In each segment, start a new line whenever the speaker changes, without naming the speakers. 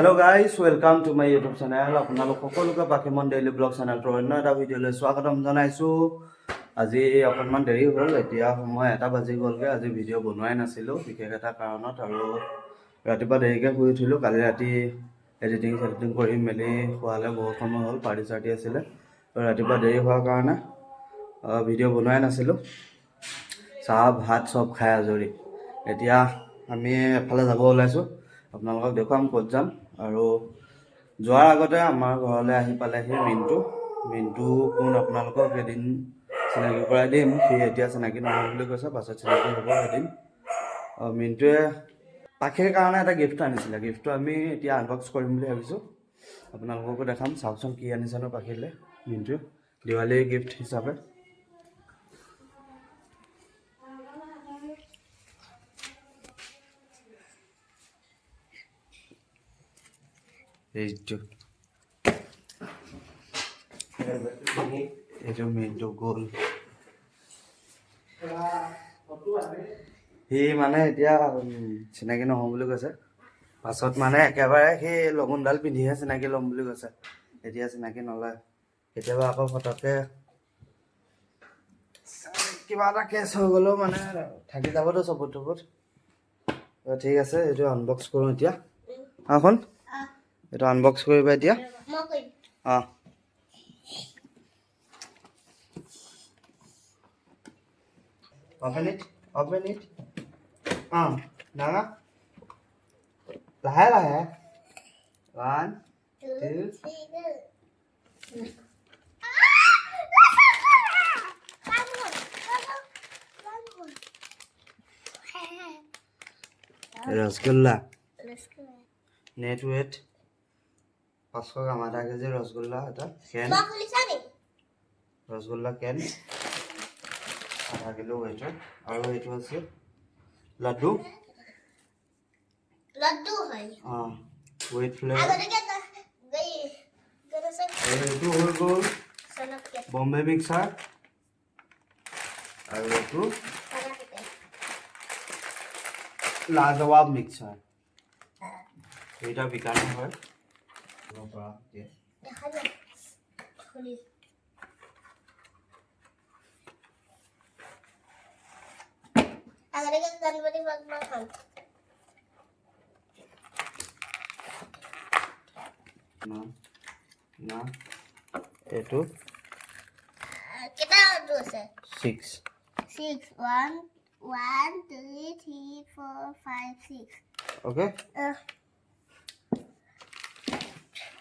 Hello guys, welcome to my YouTube channel. আপোনালোক সকলোকে বাকিমন daily blog চেনেলটোৰ অন্য এটা ভিডিঅ'লৈ স্বাগতম জনাইছোঁ। আজি অকণমান দেৰি হ'ল, এতিয়া সময় 1 বাজি গ'লগৈ। আজি ভিডিঅ' বনোৱাই নাছিলোঁ বিশেষ এটা কাৰণত, আৰু ৰাতিপুৱা দেৰিকৈ শুই উঠিলোঁ। কালি ৰাতি এডিটিং কৰি মেলি শুৱালে বহুত সময় হ'ল, পাৰ্টি চাৰ্টি আছিলে। ৰাতিপুৱা দেৰি হোৱাৰ কাৰণে ভিডিঅ' বনোৱাই নাছিলোঁ। চাহ ভাত চব খাই আজৰি। এতিয়া আমি এফালে যাব ওলাইছোঁ, আপোনালোকক দেখুৱাম ক'ত যাম। আৰু যোৱাৰ আগতে আমাৰ ঘৰলৈ আহি পালেহি মিণ্টু কোন আপোনালোকক এদিন চিনাকি কৰাই দিম। সি এতিয়া চিনাকি নহয় বুলি কৈছে, পাছত চিনাকি হ'ব এদিন। মিণ্টুৱে পাখিৰ কাৰণে এটা গিফ্ট আনিছিলে। গিফ্টটো আমি এতিয়া আনবক্স কৰিম বুলি ভাবিছোঁ, আপোনালোককো দেখাম। চাওকচোন কি আনিছেনো পাখিলে মিণ্টুৱে দিৱালীৰ গিফ্ট হিচাপে। এইটো মিণ্টু গ'ল। সি মানে এতিয়া চিনাকি নহওঁ বুলি কৈছে, পাছত মানে একেবাৰে সেই লগুণডাল পিন্ধিহে চিনাকি ল'ম বুলি কৈছে। এতিয়া চিনাকি নলয়, কেতিয়াবা আকৌ ফটককৈ কিবা এটা কেছ হৈ গ'লেও মানে থাকি যাবতো চবত। ঠিক আছে, এইটো আনবক্স কৰোঁ এতিয়া। শুন, এইটো আনবক্স কৰিবা এতিয়া। অঁ, open it. Nana. লাহে 1 2 ৰসগোল্লা নেট ৱেট 500 গ্ৰাম, আধা কেজি ৰসগোল্লা। এটা কেন ৰসগোল্লা কেন আধা কিলো ৱেটৰ। আৰু এইটো আছে লাড্ডু হয়। অঁ, ৱেট ফ্লেভাৰ। আৰু এইটো হৈ গ'ল বম্বে মিক্সাৰ। আৰু এইটো লাজৱাব মিক্সাৰ। এইটা বিকানে হয়। এইটো কেটা আছে 6 1 2 3 4 5 6 ওকে।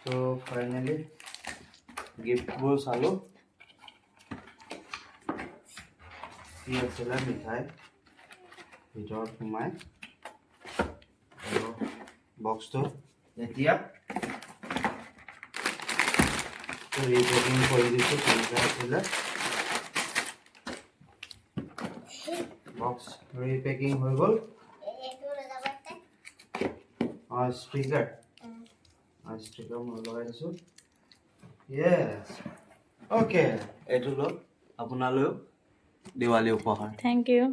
তো ফাইনালি গিফ্টবোৰ চালোঁ। কি আছিলে মিঠাই ভিতৰত সোমাই, আৰু বক্সটো এতিয়া ৰিপেকিং কৰি দিছোঁ। কেনেকৈ আছিলে বক্স ৰিপেকিং হৈ গ'ল। অঁ, ষ্টিকাৰ মই লগাই দিছোঁ। Yes, okay. এইটো লওক আপোনালৈও দিৱালী উপহাৰ।
Thank you.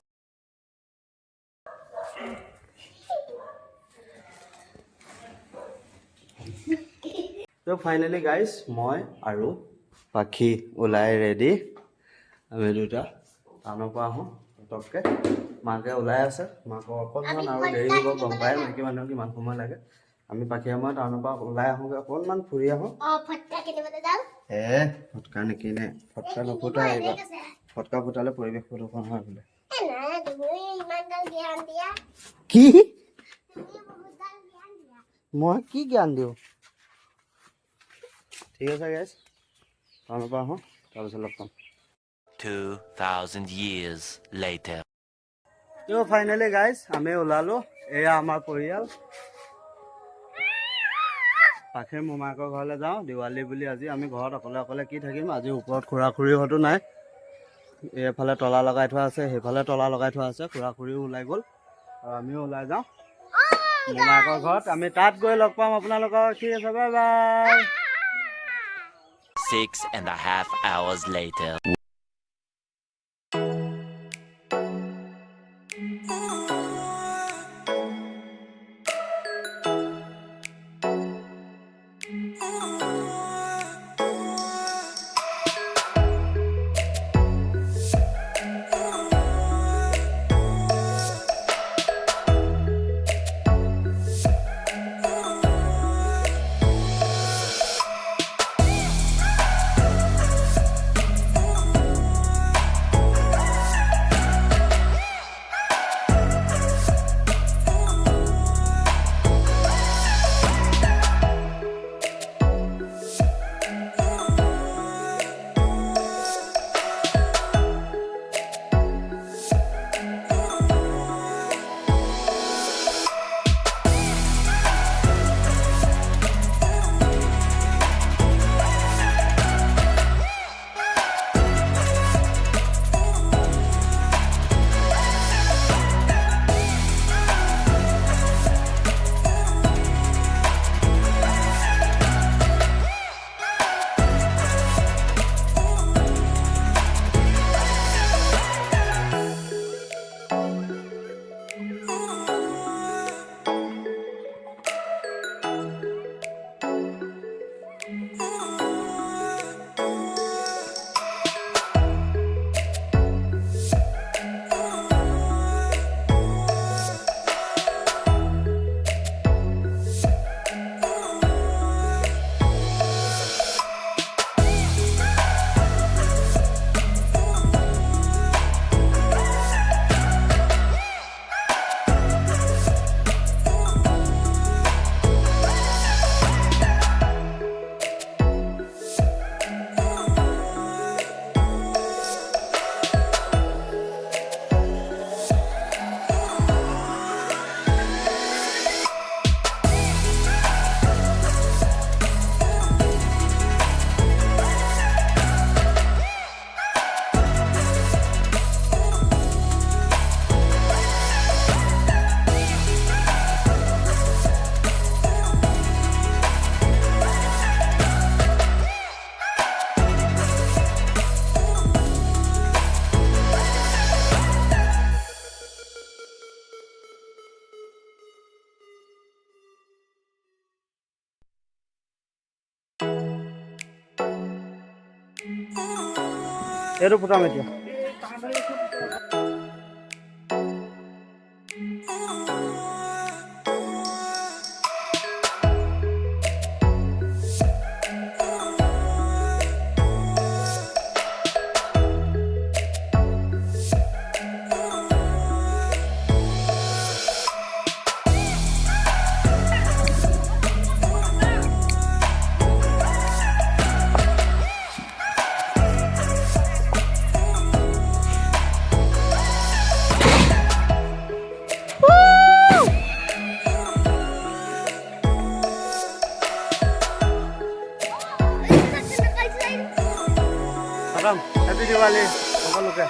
তো ফাইনেলি গাইজ, মই আৰু পাখি ওলাই ৰেডি। আমি দুটা টাউনৰ পৰা আহোঁ পটককৈ। মাকে ওলাই আছে, মাকৰ অকণমান আৰু দেৰি হ'ব, গম পায় মাইকী মানুহৰ কিমান সময় লাগে। আমি পাখিয়ে মই টাউনৰ পৰা ওলাই আহোঁগৈ, অকণমান ফুৰি আহোঁ। ফটকা নিকিনে, ফটকা নুফুটাই আহিবা। ফটকা ফুটালে পৰিৱেশ প্ৰদূষণ হয় বোলে। কি মই কি জ্ঞান দিওঁ? ঠিক আছে গাইজ, টাউনৰ পৰা আহোঁ, তাৰপিছত লগ পাম।
2000 years later.
তো ফাইনেলি গাইজ আমি ওলালোঁ। এয়া আমাৰ পৰিয়াল। পাখিৰ মোমায়েকৰ ঘৰলৈ যাওঁ দিৱালী বুলি। আজি আমি ঘৰত অকলে কি থাকিম। আজি ওপৰত খুৰা-খুৰীহঁতো নাই। এইফালে তলা লগাই থোৱা আছে, সেইফালে তলা লগাই থোৱা আছে। খুৰা-খুৰীও ওলাই গ'ল আৰু আমিও ওলাই যাওঁ মোমায়েকৰ ঘৰত। আমি তাত গৈ লগ পাম আপোনালোকক। ঠিক আছে, বাই বাই।
6.5 hours later.
এইটো ফুটাম এতিয়া খতম হেপী দিৱালী সকলোকে